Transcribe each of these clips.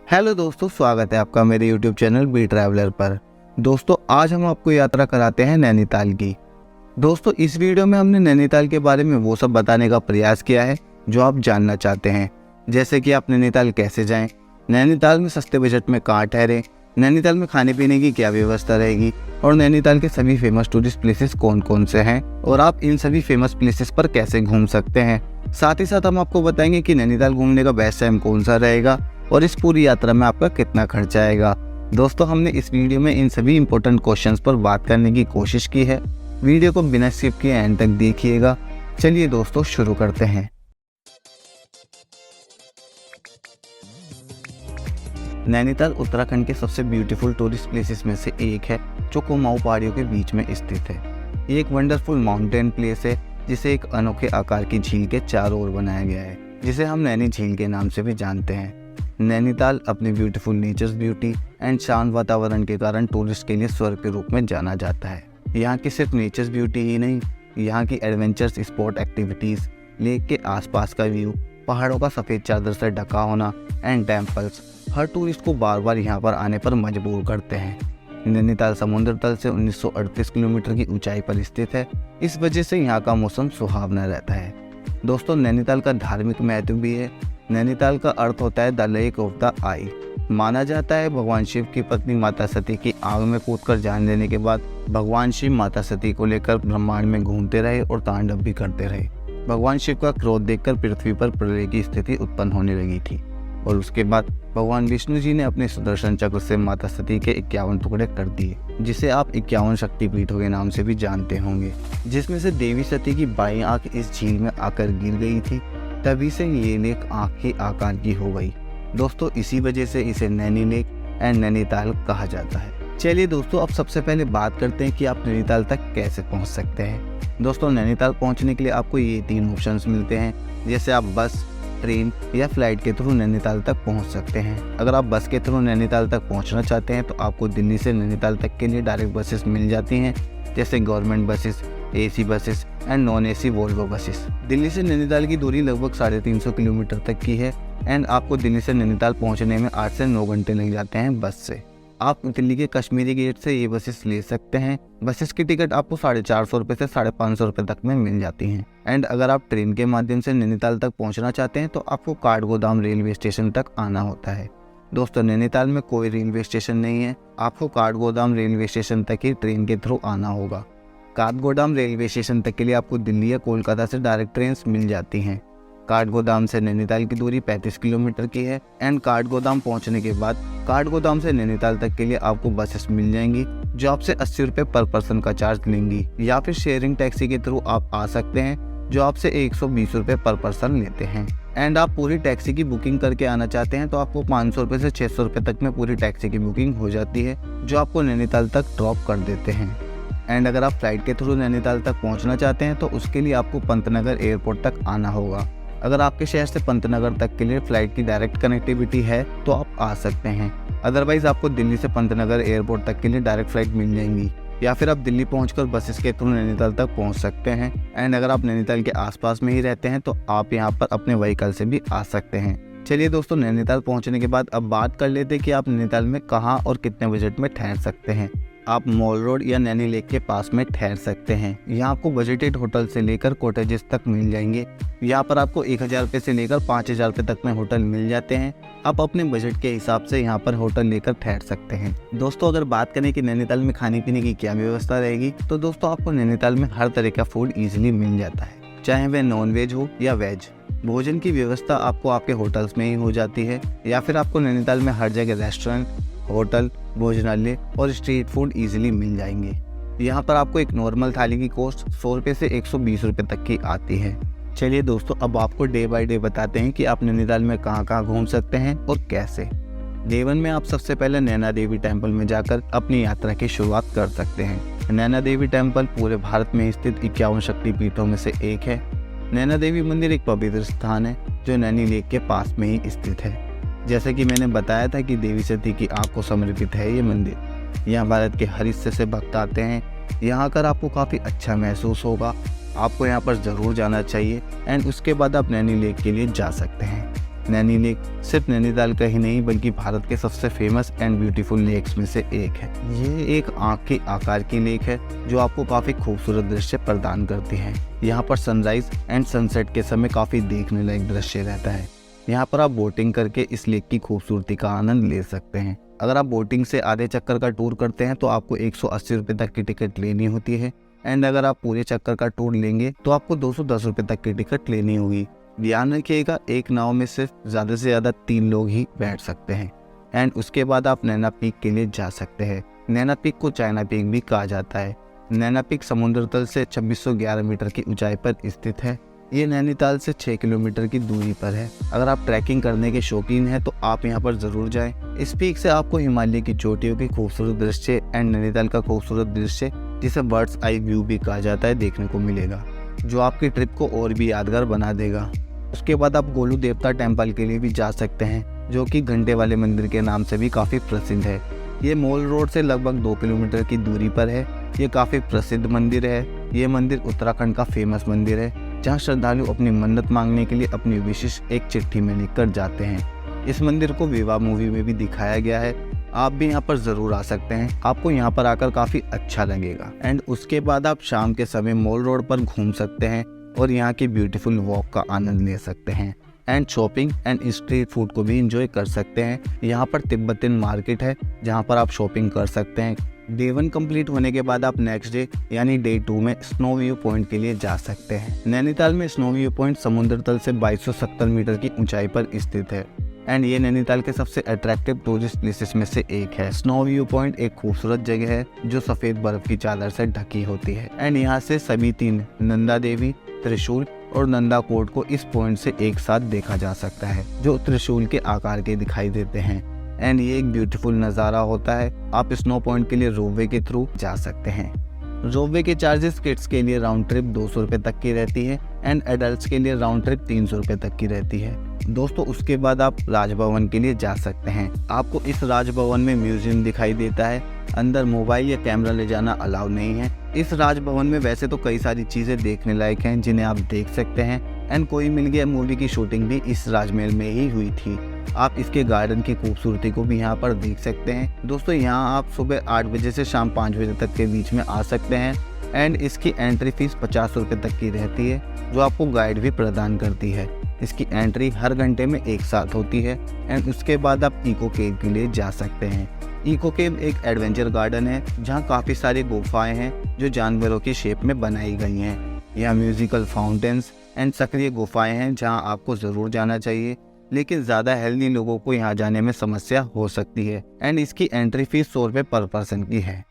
Hello दोस्तों, स्वागत है आपका मेरे YouTube चैनल बी ट्रैवलर पर। दोस्तों आज हम आपको यात्रा कराते हैं नैनीताल की। दोस्तों इस वीडियो में हमने नैनीताल के बारे में वो सब बताने का प्रयास किया है जो आप जानना चाहते हैं, जैसे कि आप नैनीताल कैसे जाएं, नैनीताल में सस्ते बजट में कहाँ ठहरें, नैनीताल में खाने पीने की क्या व्यवस्था रहेगी और नैनीताल के सभी फेमस टूरिस्ट प्लेसेस कौन कौन से हैं और आप इन सभी फेमस प्लेसेस पर कैसे घूम सकते हैं। साथ ही साथ हम आपको बताएंगे कि नैनीताल घूमने का बेस्ट टाइम कौन सा रहेगा और इस पूरी यात्रा में आपका कितना खर्चा आएगा। दोस्तों हमने इस वीडियो में इन सभी इंपॉर्टेंट क्वेश्चंस पर बात करने की कोशिश की है। वीडियो को बिना स्किप किए एंड तक देखिएगा। चलिए दोस्तों शुरू करते हैं। नैनीताल उत्तराखंड के सबसे ब्यूटीफुल टूरिस्ट प्लेसेस में से एक है जो कुमाऊं पहाड़ियों के बीच में स्थित है। ये एक वंडरफुल माउंटेन प्लेस है जिसे एक अनोखे आकार की झील के चारों ओर बनाया गया है, जिसे हम नैनी झील के नाम से भी जानते हैं। नैनीताल अपने ब्यूटीफुल नेचर्स ब्यूटी एंड शांत वातावरण के कारण टूरिस्ट के लिए स्वर्ग के रूप में जाना जाता है। यहाँ की सिर्फ नेचर्स ब्यूटी ही नहीं, यहाँ की एडवेंचर्स स्पोर्ट एक्टिविटीज़, लेक के आसपास का व्यू, पहाड़ों का सफ़ेद चादर से ढका होना एंड टेम्पल्स हर टूरिस्ट को बार बार यहाँ पर आने पर मजबूर करते हैं। नैनीताल समुद्र तल से 1938 किलोमीटर की ऊंचाई पर स्थित है, इस वजह से यहाँ का मौसम सुहावना रहता है। दोस्तों नैनीताल का धार्मिक महत्व भी है। नैनीताल का अर्थ होता है द लेक ऑफ द आई। माना जाता है भगवान शिव की पत्नी माता सती की आग में कूदकर जान लेने के बाद भगवान शिव माता सती को लेकर ब्रह्मांड में घूमते रहे और तांडव भी करते रहे। भगवान शिव का क्रोध देखकर पृथ्वी पर प्रलय की स्थिति उत्पन्न होने लगी थी और उसके बाद भगवान विष्णु जी ने अपने सुदर्शन चक्र से माता सती के 51 टुकड़े कर दिए, जिसे आप 51 शक्तिपीठों के नाम से भी जानते होंगे, जिसमें से देवी सती की बाईं आंख इस झील में आकर गिर गई थी। तभी से ये लेक आंख के आकार की हो गई। दोस्तों इसी वजह से इसे नैनी लेक एंड नैनीताल कहा जाता है। चलिए दोस्तों अब सबसे पहले बात करते हैं कि आप नैनीताल तक कैसे पहुंच सकते हैं। दोस्तों नैनीताल पहुंचने के लिए आपको ये 3 ऑप्शंस मिलते हैं, जैसे आप बस, ट्रेन या फ्लाइट के थ्रू नैनीताल तक पहुंच सकते हैं। अगर आप बस के थ्रू नैनीताल तक पहुंचना चाहते हैं तो आपको दिल्ली से नैनीताल तक के लिए डायरेक्ट बसेस मिल जाती हैं, जैसे government buses, AC buses and non AC Volvo buses. Delhi से नैनीताल की दूरी लगभग 350 किलोमीटर तक की है एंड आपको दिल्ली से नैनीताल पहुंचने में 8 से 9 घंटे लग जाते हैं बस से। आप दिल्ली के कश्मीरी गेट से ये बसेस ले सकते हैं। बसेस की टिकट आपको 450 रुपये से 550 रुपये तक में मिल जाती हैं। एंड अगर आप ट्रेन के माध्यम से नैनीताल तक पहुंचना चाहते हैं तो आपको काठगोदाम रेलवे स्टेशन तक आना होता है। दोस्तों नैनीताल में कोई रेलवे स्टेशन नहीं है, आपको काठगोदाम रेलवे स्टेशन तक ही ट्रेन के थ्रू आना होगा। काठगोदाम रेलवे स्टेशन तक के लिए आपको दिल्ली या कोलकाता से डायरेक्ट ट्रेन मिल जाती हैं। काठगोदाम से नैनीताल की दूरी 35 किलोमीटर की है एंड काठगोदाम पहुंचने के बाद काठगोदाम से नैनीताल तक के लिए आपको बसेस मिल जाएंगी जो आपसे 80 रुपये पर पर्सन का चार्ज लेंगी, या फिर शेयरिंग टैक्सी के थ्रू आप आ सकते हैं जो आपसे 120 रुपये पर पर्सन लेते हैं। एंड आप पूरी टैक्सी की बुकिंग करके आना चाहते हैं तो आपको 500 रुपये से 600 रुपये तक में पूरी टैक्सी की बुकिंग हो जाती है, जो आपको नैनीताल तक ड्रॉप कर देते हैं। एंड अगर आप फ्लाइट के थ्रू नैनीताल तक पहुंचना चाहते हैं तो उसके लिए आपको पंतनगर एयरपोर्ट तक आना होगा। अगर आपके शहर से पंतनगर तक के लिए फ्लाइट की डायरेक्ट कनेक्टिविटी है तो आप आ सकते हैं, अदरवाइज आपको दिल्ली से पंतनगर एयरपोर्ट तक के लिए डायरेक्ट फ्लाइट मिल जाएंगी, या फिर आप दिल्ली पहुंचकर बसेस के थ्रू नैनीताल तक पहुंच सकते हैं। एंड अगर आप नैनीताल के आसपास में ही रहते हैं तो आप यहां पर अपने व्हीकल से भी आ सकते हैं। चलिए दोस्तों नैनीताल पहुंचने के बाद अब बात कर लेते हैं कि आप नैनीताल में कहां और कितने बजट में ठहर सकते हैं। आप मॉल रोड या नैनी लेक के पास में ठहर सकते हैं। यहाँ आपको बजटेड होटल से लेकर कॉटेजेस तक मिल जाएंगे। यहाँ पर आपको 1000 रुपये से लेकर 5000 रुपये तक में होटल मिल जाते हैं। आप अपने बजट के हिसाब से यहाँ पर होटल लेकर ठहर सकते हैं। दोस्तों अगर बात करें कि नैनीताल में खाने पीने की क्या व्यवस्था रहेगी, तो दोस्तों आपको नैनीताल में हर तरह का फूड ईजिली मिल जाता है, चाहे वह नॉन वेज हो या वेज। भोजन की व्यवस्था आपको आपके होटल्स में ही हो जाती है, या फिर आपको नैनीताल में हर जगह रेस्टोरेंट, होटल, भोजनालय और स्ट्रीट फूड इजीली मिल जाएंगे। यहाँ पर आपको एक नॉर्मल थाली की कॉस्ट 100 रुपये से 120 रुपये तक की आती है। चलिए दोस्तों अब आपको डे बाय डे बताते हैं कि आप नैनीताल में कहाँ कहाँ घूम सकते हैं और कैसे। डे 1 में आप सबसे पहले नैना देवी टेम्पल में जाकर अपनी यात्रा की शुरुआत कर सकते हैं। नैना देवी टेम्पल पूरे भारत में स्थित 51 शक्तिपीठों में से एक है। नैना देवी मंदिर एक पवित्र स्थान है जो नैनी लेक के पास में ही स्थित है। जैसे कि मैंने बताया था कि देवी सती की आग को समर्पित है ये मंदिर। यहाँ भारत के हर हिस्से से भक्त आते हैं। यहाँ आकर आपको काफ़ी अच्छा महसूस होगा, आपको यहाँ पर ज़रूर जाना चाहिए एंड उसके बाद आप नैनी लेक के लिए जा सकते हैं। नैनी लेक सिर्फ नैनीताल का ही नहीं बल्कि भारत के सबसे फेमस एंड ब्यूटीफुल लेक्स में से एक है। ये एक आंख के आकार की लेक है जो आपको काफी खूबसूरत दृश्य प्रदान करती है। यहाँ पर सनराइज एंड सनसेट के समय काफी देखने लायक दृश्य रहता है। यहाँ पर आप बोटिंग करके इस लेक की खूबसूरती का आनंद ले सकते हैं। अगर आप बोटिंग से आधे चक्कर का टूर करते हैं तो आपको 180 रुपये तक की टिकट लेनी होती है, एंड अगर आप पूरे चक्कर का टूर लेंगे तो आपको 210 रुपये तक की टिकट लेनी होगी। ध्यान रखिएगा, एक नाव में सिर्फ ज़्यादा से ज़्यादा 3 लोग ही बैठ सकते हैं। एंड उसके बाद आप नैना पीक के लिए जा सकते हैं। नैना पीक को चाइना पीक भी कहा जाता है। नैना पीक समुद्र तल से 2611 मीटर की ऊंचाई पर स्थित है। ये नैनीताल से 6 किलोमीटर की दूरी पर है। अगर आप ट्रैकिंग करने के शौकीन हैं तो आप यहाँ पर ज़रूर जाएं। इस पीक से आपको हिमालय की चोटियों की खूबसूरत दृश्य एंड नैनीताल का खूबसूरत दृश्य, जिसे बर्ड्स आई व्यू भी कहा जाता है, देखने को मिलेगा, जो आपकी ट्रिप को और भी यादगार बना देगा। उसके बाद आप गोलू देवता टेम्पल के लिए भी जा सकते हैं, जो कि घंटे वाले मंदिर के नाम से भी काफ़ी प्रसिद्ध है। ये मॉल रोड से लगभग 2 किलोमीटर की दूरी पर है। ये काफ़ी प्रसिद्ध मंदिर है। ये मंदिर उत्तराखंड का फेमस मंदिर है, जहाँ श्रद्धालु अपनी मन्नत मांगने के लिए अपनी विशेष एक चिट्ठी में लिखकर जाते हैं। इस मंदिर को विवाह मूवी में भी दिखाया गया है। आप भी यहाँ पर ज़रूर आ सकते हैं, आपको यहाँ पर आकर काफ़ी अच्छा लगेगा। एंड उसके बाद आप शाम के समय मॉल रोड पर घूम सकते हैं और यहाँ की ब्यूटीफुल वॉक का आनंद ले सकते हैं। And shopping and street food को भी एंजॉय कर सकते हैं। यहाँ पर तिब्बतियन मार्केट है जहाँ पर आप शॉपिंग कर सकते हैं। डे 1 कंप्लीट होने के बाद आप नेक्स्ट डे यानी डे 2 में स्नो व्यू पॉइंट के लिए जा सकते हैं। नैनीताल में स्नो व्यू पॉइंट समुद्र तल से 2270 मीटर की ऊंचाई पर स्थित है। एंड ये नैनीताल के सबसे अट्रैक्टिव टूरिस्ट प्लेसेस में से एक है। स्नो व्यू पॉइंट एक खूबसूरत जगह है जो सफ़ेद बर्फ की चादर से ढकी होती है। एंड यहाँ से सभी 3 नंदा देवी, त्रिशूल और नंदा कोट को इस पॉइंट से एक साथ देखा जा सकता है, जो त्रिशूल के आकार के दिखाई देते हैं। एंड ये एक ब्यूटीफुल नज़ारा होता है। आप स्नो पॉइंट के लिए रोपवे के थ्रू जा सकते हैं। रोपवे के चार्जेस किड्स के लिए राउंड ट्रिप 200 रुपये तक की रहती है एंड एडल्ट्स के लिए राउंड ट्रिप 300 रुपये तक की रहती है। दोस्तों उसके बाद आप राजभवन के लिए जा सकते हैं। आपको इस राजभवन में म्यूजियम दिखाई देता है। अंदर मोबाइल या कैमरा ले जाना अलाउ नहीं है। इस राजभवन में वैसे तो कई सारी चीज़ें देखने लायक हैं जिन्हें आप देख सकते हैं। एंड कोई मिल गया मूवी की शूटिंग भी इस राजमहल में ही हुई थी। आप इसके गार्डन की खूबसूरती को भी यहाँ पर देख सकते हैं। दोस्तों यहाँ आप सुबह 8 बजे से शाम 5 बजे तक के बीच में आ सकते हैं। एंड इसकी एंट्री फीस 50 रुपये तक की रहती है, जो आपको गाइड भी प्रदान करती है। इसकी एंट्री हर घंटे में एक साथ होती है। एंड उसके बाद आप इको केव के लिए जा सकते हैं। इको केव एक एडवेंचर गार्डन है जहाँ काफ़ी सारी गुफाएं हैं जो जानवरों की शेप में बनाई गई हैं। यहाँ म्यूजिकल फाउंटेन्स एंड सक्रिय गुफाएं हैं जहाँ आपको ज़रूर जाना चाहिए, लेकिन ज़्यादा हेल्दी लोगों को यहाँ जाने में समस्या हो सकती है। एंड इसकी एंट्री फीस 100 रुपये पर पर्सन की है।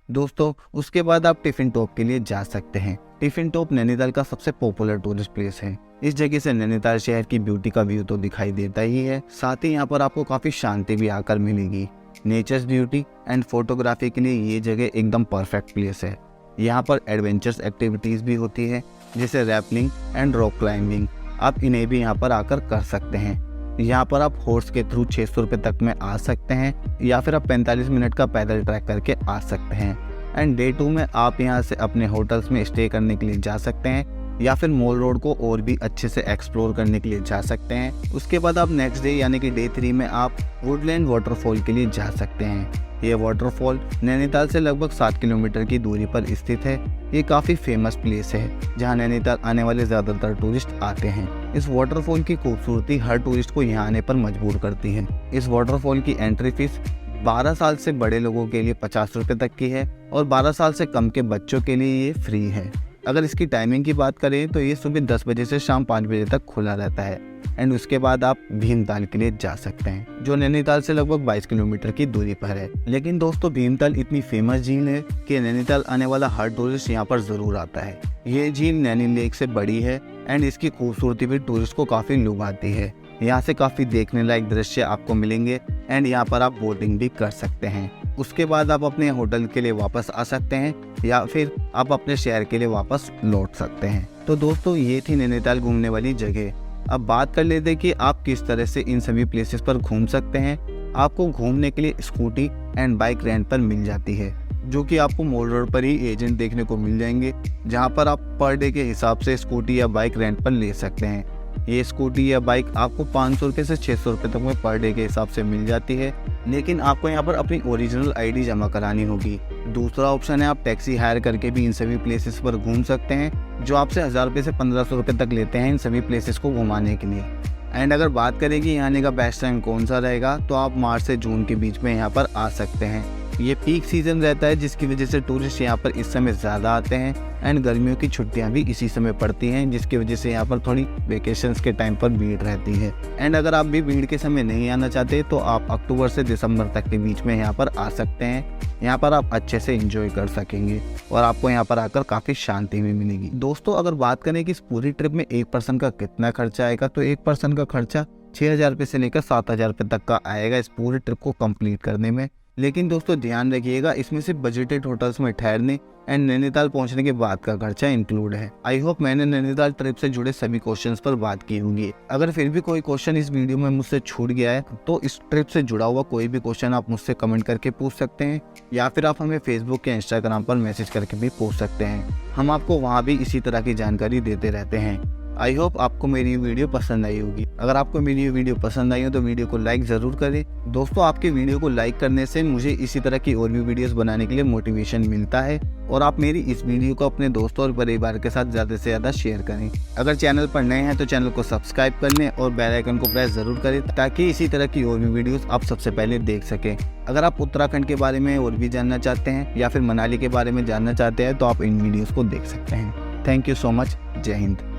दोस्तों उसके बाद आप टिफिन टॉप के लिए जा सकते हैं। टिफिन टॉप नैनीताल का सबसे पॉपुलर टूरिस्ट प्लेस है। इस जगह से नैनीताल शहर की ब्यूटी का व्यू तो दिखाई देता ही है, साथ ही यहाँ पर आपको काफ़ी शांति भी आकर मिलेगी। नेचर्स ब्यूटी एंड फोटोग्राफी के लिए ये जगह एकदम परफेक्ट प्लेस है। यहाँ पर एडवेंचर्स एक्टिविटीज़ भी होती है, जैसे रैपलिंग एंड रॉक क्लाइंबिंग। आप इन्हें भी यहाँ पर आकर कर सकते हैं। यहाँ पर आप हॉर्स के थ्रू 600 रुपये तक में आ सकते हैं, या फिर आप 45 मिनट का पैदल ट्रैक करके आ सकते हैं। एंड डे 2 में आप यहाँ से अपने होटल्स में स्टे करने के लिए जा सकते हैं, या फिर मॉल रोड को और भी अच्छे से एक्सप्लोर करने के लिए जा सकते हैं। उसके बाद आप नेक्स्ट डे यानी कि डे 3 में आप वुडलैंड वाटरफॉल के लिए जा सकते हैं। ये वाटरफॉल नैनीताल से लगभग 7 किलोमीटर की दूरी पर स्थित है। ये काफ़ी फेमस प्लेस है जहाँ नैनीताल आने वाले ज़्यादातर टूरिस्ट आते हैं। इस वाटरफॉल की खूबसूरती हर टूरिस्ट को यहाँ आने पर मजबूर करती है। इस वाटरफॉल की एंट्री फीस 12 साल से बड़े लोगों के लिए 50 रुपये तक की है और 12 साल से कम के बच्चों के लिए ये फ्री है। अगर इसकी टाइमिंग की बात करें तो ये सुबह 10 बजे से शाम 5 बजे तक खुला रहता है। एंड उसके बाद आप भीमताल के लिए जा सकते हैं, जो नैनीताल से लगभग 22 किलोमीटर की दूरी पर है। लेकिन दोस्तों भीमताल इतनी फेमस झील है कि नैनीताल आने वाला हर टूरिस्ट यहाँ पर ज़रूर आता है। ये झील नैनी लेक से बड़ी है एंड इसकी खूबसूरती भी टूरिस्ट को काफ़ी लुभाती है। यहाँ से काफ़ी देखने लायक दृश्य आपको मिलेंगे एंड यहाँ पर आप बोटिंग भी कर सकते हैं। उसके बाद आप अपने होटल के लिए वापस आ सकते हैं या फिर आप अपने शहर के लिए वापस लौट सकते हैं। तो दोस्तों ये थी नैनीताल घूमने वाली जगह। अब बात कर लेते हैं कि आप किस तरह से इन सभी प्लेसेस पर घूम सकते हैं। आपको घूमने के लिए स्कूटी एंड बाइक रेंट पर मिल जाती है, जो कि आपको मॉल रोड पर ही एजेंट देखने को मिल जाएंगे, जहां पर आप पर डे के हिसाब से स्कूटी या बाइक रेंट पर ले सकते हैं। ये स्कूटी या बाइक आपको 500 रुपये से 600 रुपये तक में पर डे के हिसाब से मिल जाती है, लेकिन आपको यहाँ पर अपनी ओरिजिनल आईडी जमा करानी होगी। दूसरा ऑप्शन है आप टैक्सी हायर करके भी इन सभी प्लेसेस पर घूम सकते हैं, जो आपसे 1000 रुपये से 1500 रुपये तक लेते हैं इन सभी प्लेसेस को घुमाने के लिए। एंड अगर बात करें कि यहाँ आने का बेस्ट टाइम कौन सा रहेगा, तो आप मार्च से जून के बीच में यहाँ पर आ सकते हैं। ये पीक सीज़न रहता है, जिसकी वजह से टूरिस्ट यहाँ पर इस समय ज़्यादा आते हैं। एंड गर्मियों की छुट्टियाँ भी इसी समय पड़ती हैं, जिसकी वजह से यहाँ पर थोड़ी वेकेशंस के टाइम पर भीड़ रहती है। एंड अगर आप भी भीड़ के समय नहीं आना चाहते, तो आप अक्टूबर से दिसंबर तक के बीच में यहाँ पर आ सकते हैं। यहाँ पर आप अच्छे से एंजॉय कर सकेंगे और आपको यहाँ पर आकर काफ़ी शांति भी मिलेगी। दोस्तों, अगर बात करें कि इस पूरी ट्रिप में एक पर्सन का कितना खर्चा आएगा, तो एक पर्सन का खर्चा 6000 रुपये से लेकर 7000 रुपये तक का आएगा इस पूरी ट्रिप को कंप्लीट करने में। लेकिन दोस्तों ध्यान रखिएगा, इसमें सिर्फ बजटेड होटल्स में ठहरने एंड नैनीताल पहुंचने के बाद का खर्चा इंक्लूड है। आई होप मैंने नैनीताल ट्रिप से जुड़े सभी क्वेश्चंस पर बात की होगी। अगर फिर भी कोई क्वेश्चन इस वीडियो में मुझसे छूट गया है, तो इस ट्रिप से जुड़ा हुआ कोई भी क्वेश्चन आप मुझसे कमेंट करके पूछ सकते हैं, या फिर आप हमें फेसबुक या इंस्टाग्राम पर मैसेज करके भी पूछ सकते हैं। हम आपको वहाँ भी इसी तरह की जानकारी देते रहते हैं। आई होप आपको मेरी ये वीडियो पसंद आई होगी। अगर आपको मेरी ये वीडियो पसंद आई हो तो वीडियो को लाइक ज़रूर करें। दोस्तों, आपके वीडियो को लाइक करने से मुझे इसी तरह की और भी वीडियोस बनाने के लिए मोटिवेशन मिलता है, और आप मेरी इस वीडियो को अपने दोस्तों और परिवार के साथ ज़्यादा से ज़्यादा शेयर करें। अगर चैनल पर नए हैं तो चैनल को सब्सक्राइब कर लें और बेल आइकन को प्रेस ज़रूर करें, ताकि इसी तरह की और भी वीडियोस आप सबसे पहले देख सकें। अगर आप उत्तराखंड के बारे में और भी जानना चाहते हैं या फिर मनाली के बारे में जानना चाहते हैं, तो आप इन वीडियोज़ को देख सकते हैं। Thank you so much. जय हिंद।